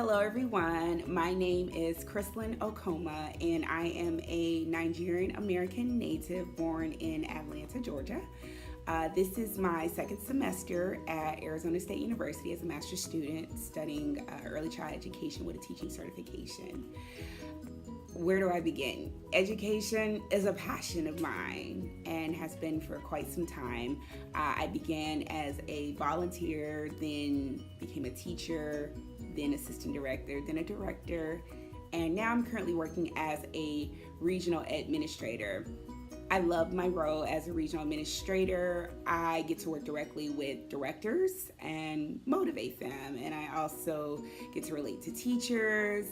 Hello everyone, my name is Chrislyn Okoma and I am a Nigerian American native born in Atlanta, Georgia. This is my second semester at Arizona State University as a master's student studying early child education with a teaching certification. Where do I begin? Education is a passion of mine and has been for quite some time. I began as a volunteer, then became a teacher, then assistant director, then a director, and now I'm currently working as a regional administrator. I love my role as a regional administrator. I get to work directly with directors and motivate them. And I also get to relate to teachers.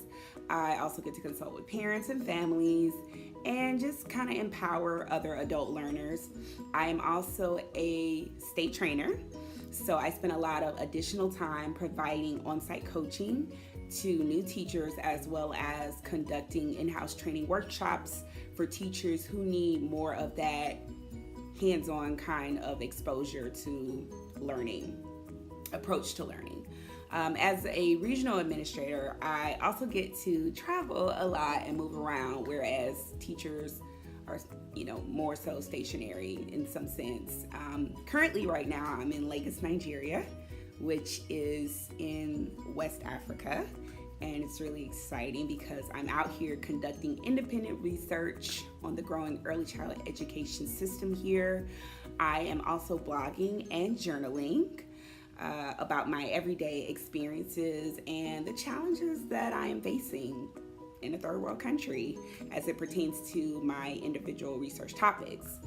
I also get to consult with parents and families and just kind of empower other adult learners. I am also a state trainer. So I spend a lot of additional time providing on-site coaching to new teachers as well as conducting in-house training workshops for teachers who need more of that hands-on kind of exposure to learning, approach to learning. As a regional administrator, I also get to travel a lot and move around, whereas teachers are, more so stationary in some sense. Currently, right now, I'm in Lagos, Nigeria, which is in West Africa. And it's really exciting because I'm out here conducting independent research on the growing early childhood education system here. I am also blogging and journaling about my everyday experiences and the challenges that I am facing in a third world country as it pertains to my individual research topics.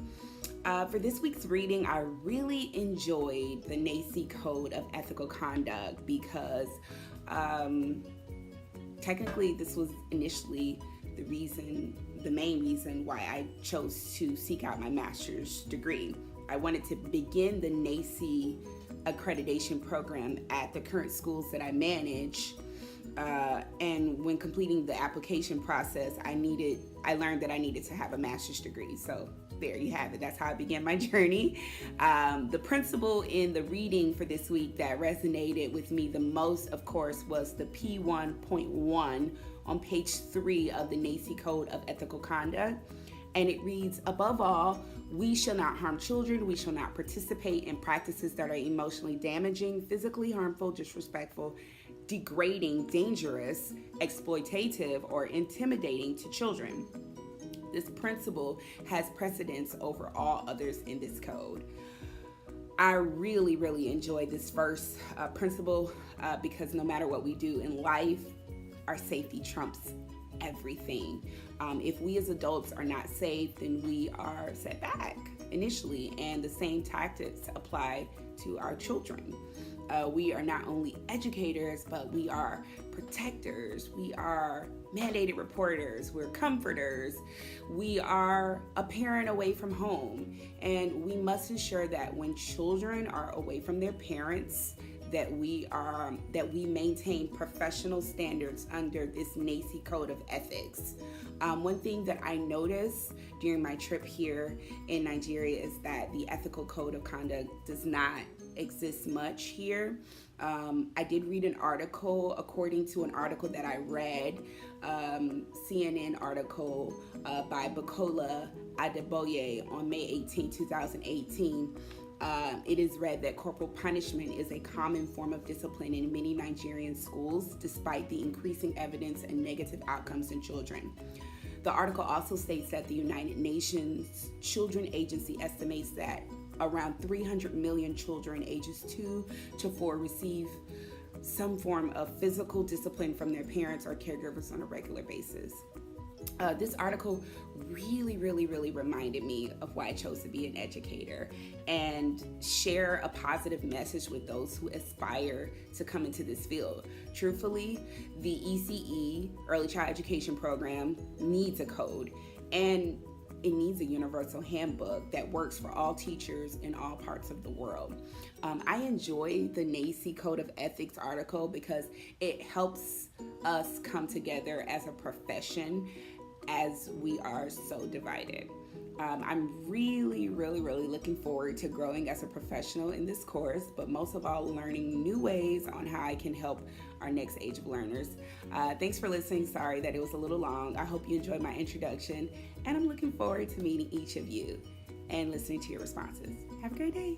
For this week's reading, I really enjoyed the NACCE Code of Ethical Conduct because technically this was initially the main reason why I chose to seek out my master's degree. I wanted to begin the NACCE accreditation program at the current schools that I manage. And when completing the application process, I learned that I needed to have a master's degree. So there you have it. That's how I began my journey. The principle in the reading for this week that resonated with me the most, of course, was the P1.1 on page 3 of the NACCE Code of Ethical Conduct. And it reads, above all, we shall not harm children. We shall not participate in practices that are emotionally damaging, physically harmful, disrespectful, degrading, dangerous, exploitative, or intimidating to children. This principle has precedence over all others in this code. I really, really enjoyed this first principle because no matter what we do in life, our safety trumps everything. If we as adults are not safe, then we are set back initially, and the same tactics apply to our children. We are not only educators, but we are protectors, we are mandated reporters, we're comforters, we are a parent away from home, and we must ensure that when children are away from their parents, that we maintain professional standards under this NACCE Code of Ethics. One thing that I noticed during my trip here in Nigeria is that the ethical code of conduct does not exist much here. I did read an article, according to an article that I read, CNN article by Bukola Adeboye on May 18, 2018. It is read that corporal punishment is a common form of discipline in many Nigerian schools, despite the increasing evidence and negative outcomes in children. The article also states that the United Nations Children Agency estimates that around 300 million children ages 2 to 4 receive some form of physical discipline from their parents or caregivers on a regular basis. This article really reminded me of why I chose to be an educator and share a positive message with those who aspire to come into this field. Truthfully, the ECE, Early Child Education Program, needs a code, and it needs a universal handbook that works for all teachers in all parts of the world. I enjoy the NACCE Code of Ethics article because it helps us come together as a profession as we are so divided. I'm really looking forward to growing as a professional in this course, but most of all, learning new ways on how I can help our next age of learners. Thanks for listening. Sorry that it was a little long. I hope you enjoyed my introduction, and I'm looking forward to meeting each of you and listening to your responses. Have a great day.